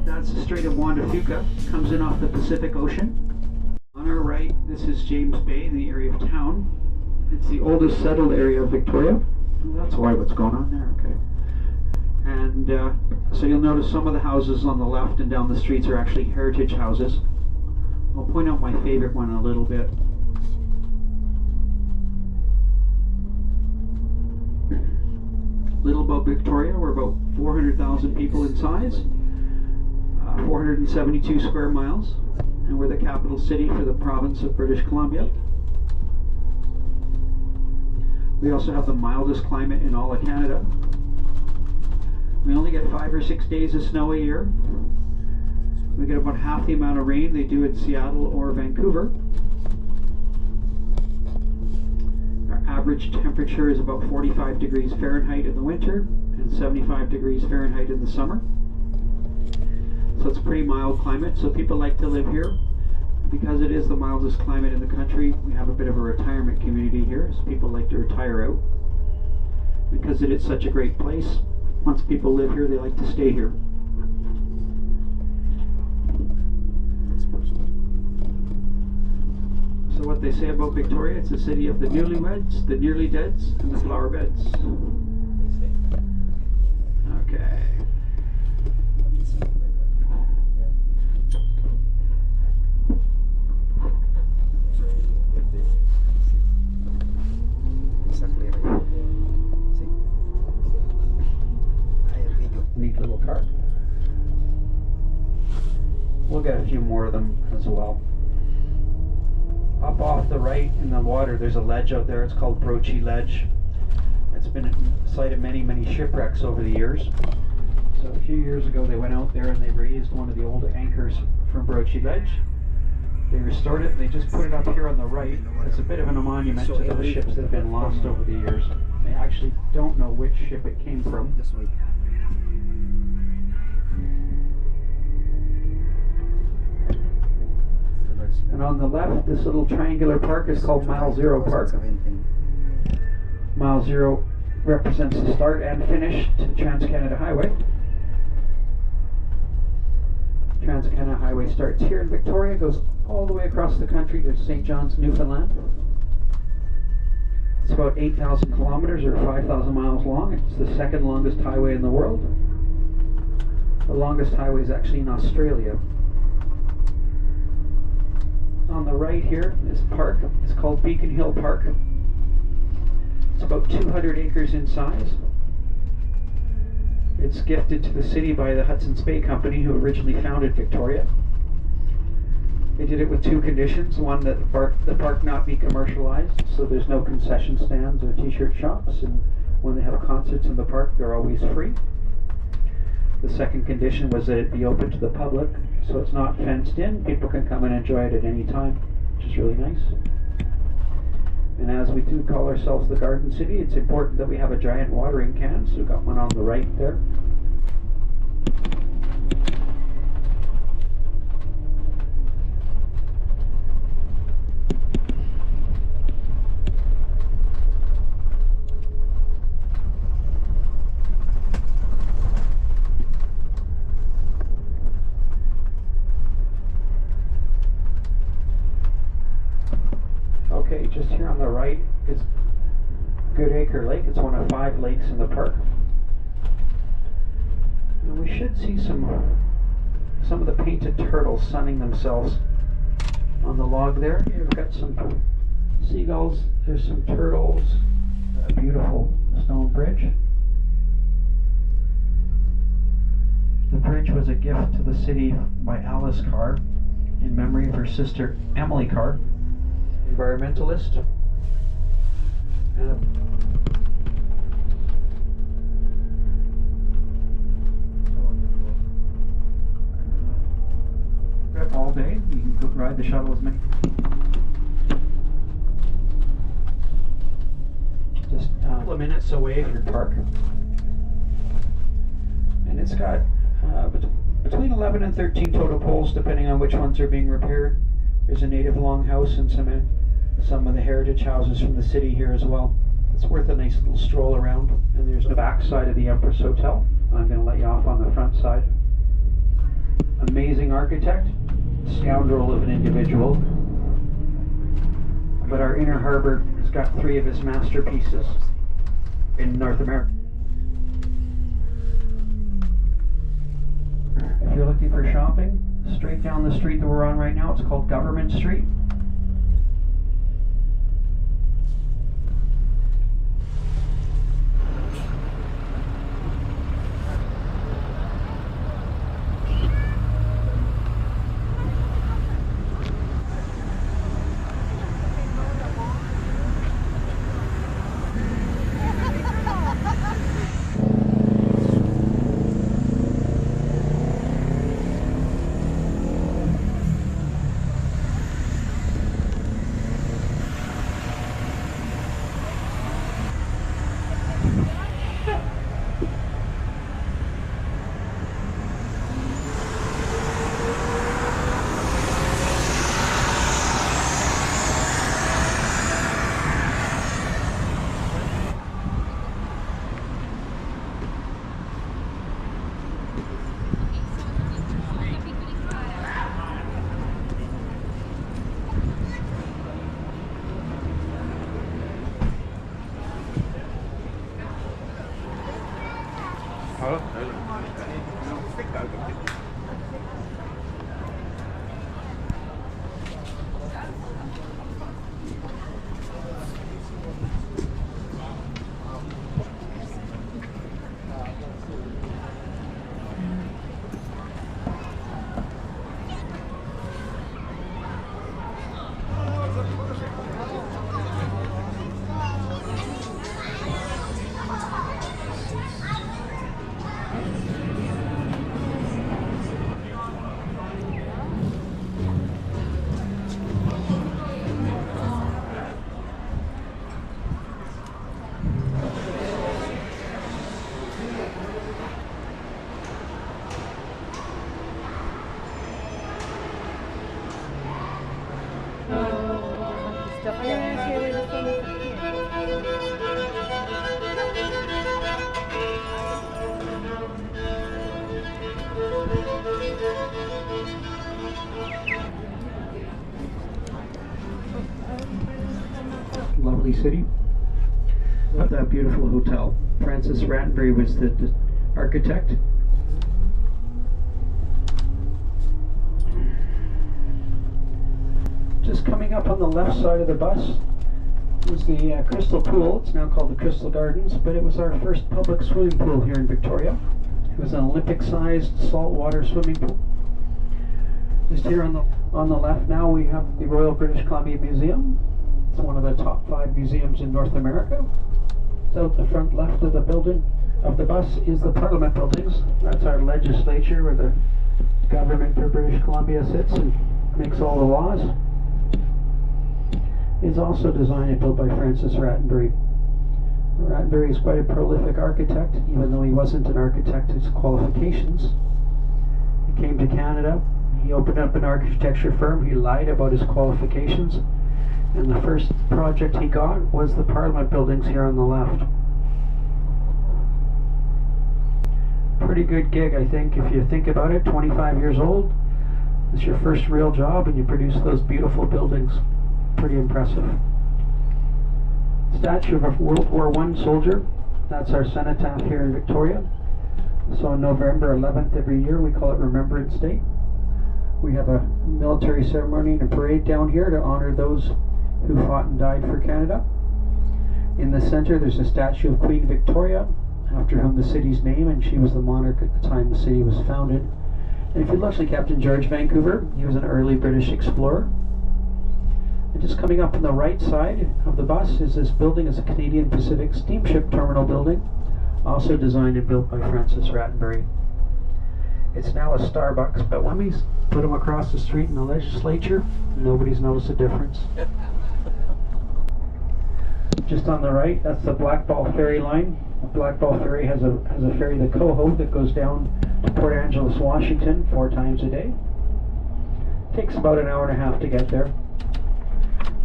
That's the Strait of Juan de Fuca, comes in off the Pacific Ocean. On our right, this is James Bay in the area of town. It's the oldest settled area of Victoria. Oh, that's why what's going on there, okay. And so you'll notice some of the houses on the left and down the streets are actually heritage houses. I'll point out my favorite one in a little bit. Little about Victoria, we're about 400,000 people in size, 472 square miles, and we're the capital city for the province of British Columbia. We also have the mildest climate in all of Canada. We only get 5 or 6 days of snow a year. We get about half the amount of rain they do in Seattle or Vancouver. Our average temperature is about 45 degrees Fahrenheit in the winter and 75 degrees Fahrenheit in the summer. So it's a pretty mild climate, so people like to live here. Because it is the mildest climate in the country, we have a bit of a retirement community here, so people like to retire out. Because it is such a great place, once people live here, they like to stay here. So what they say about Victoria, it's a city of the newlyweds, the nearly deads, and the flower beds. Okay. Neat little car. We'll get a few more of them as well. Up off the right in the water, there's a ledge out there. It's called Brochie Ledge. It's been a site of many, many shipwrecks over the years. So a few years ago, they went out there and they raised one of the old anchors from Brochie Ledge. They restored it. They just put it up here on the right. It's a bit of a monument to the ships that have been lost over the years. They actually don't know which ship it came from. And on the left, this little triangular park is called Mile Zero Park. Mile Zero represents the start and finish to the Trans-Canada Highway. Trans-Canada Highway starts here in Victoria, goes all the way across the country to St. John's, Newfoundland. It's about 8,000 kilometers or 5,000 miles long. It's the second longest highway in the world. The longest highway is actually in Australia. On the right here, this park is called Beacon Hill Park. It's about 200 acres in size. It's gifted to the city by the Hudson's Bay Company, who originally founded Victoria. They did it with two conditions. One, that the park not be commercialized, so there's no concession stands or t-shirt shops, and when they have concerts in the park, they're always free. The second condition was that it be open to the public, so it's not fenced in. People can come and enjoy it at any time, which is really nice. And as we do call ourselves the Garden City, it's important that we have a giant watering can, so we've got one on the right there. Okay, just here on the right is Goodacre Lake. It's one of 5 lakes in the park. And we should see some of the painted turtles sunning themselves on the log there. You've got some seagulls, there's some turtles, a beautiful stone bridge. The bridge was a gift to the city by Alice Carr in memory of her sister Emily Carr, environmentalist. And all day, you can go ride the shuttle as many. Just a couple of minutes away from the park. And it's got between 11 and 13 total poles, depending on which ones are being repaired. There's a native longhouse and some of the heritage houses from the city here as well. It's worth a nice little stroll around. And there's the back side of the Empress Hotel. I'm going to let you off on the front side. Amazing architect, scoundrel of an individual. But our Inner Harbor has got 3 of his masterpieces in North America. If you're looking for shopping, straight down the street that we're on right now, it's called Government Street. Lovely city. Love that beautiful hotel. Francis Rattenbury was the architect. Just coming up on the left side of the bus was the Crystal Pool. It's now called the Crystal Gardens, but it was our first public swimming pool here in Victoria. It was an Olympic-sized saltwater swimming pool. Just here on the left now we have the Royal British Columbia Museum. It's one of the top 5 museums in North America. So at the front left of the building of the bus is the Parliament buildings. That's our legislature where the government for British Columbia sits and makes all the laws. It's also designed and built by Francis Rattenbury. Rattenbury is quite a prolific architect, even though he wasn't an architect his qualifications. He came to Canada, he opened up an architecture firm, he lied about his qualifications, and the first project he got was the Parliament buildings here on the left. Pretty good gig, I think, if you think about it. 25 years old, it's your first real job and you produce those beautiful buildings. Pretty impressive. Statue of a World War I soldier. That's our cenotaph here in Victoria. So on November 11th every year we call it Remembrance Day. We have a military ceremony and a parade down here to honor those who fought and died for Canada. In the center there's a statue of Queen Victoria, after whom the city's named, and she was the monarch at the time the city was founded. And if you look like Captain George Vancouver, he was an early British explorer. And just coming up on the right side of the bus is this building. Is a Canadian Pacific Steamship Terminal building, also designed and built by Francis Rattenbury. It's now a Starbucks, but when we put them across the street in the legislature, nobody's noticed a difference. Just on the right, that's the Blackball Ferry line. The Blackball Ferry has a ferry, the Coho, that goes down to Port Angeles, Washington 4 times a day. Takes about an hour and a half to get there.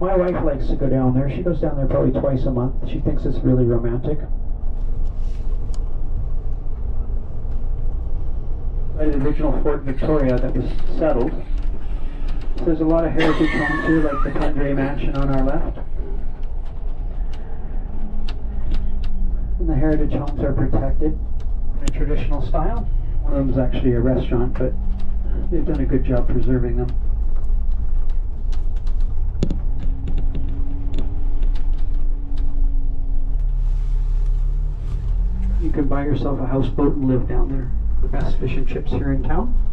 My wife likes to go down there. She goes down there probably twice a month. She thinks it's really romantic. Right the original Fort Victoria that was settled. So there's a lot of heritage homes here, like the Pendray Mansion on our left. And the heritage homes are protected in a traditional style. One of them is actually a restaurant, but they've done a good job preserving them. You can buy yourself a houseboat and live down there. The best fish and chips here in town.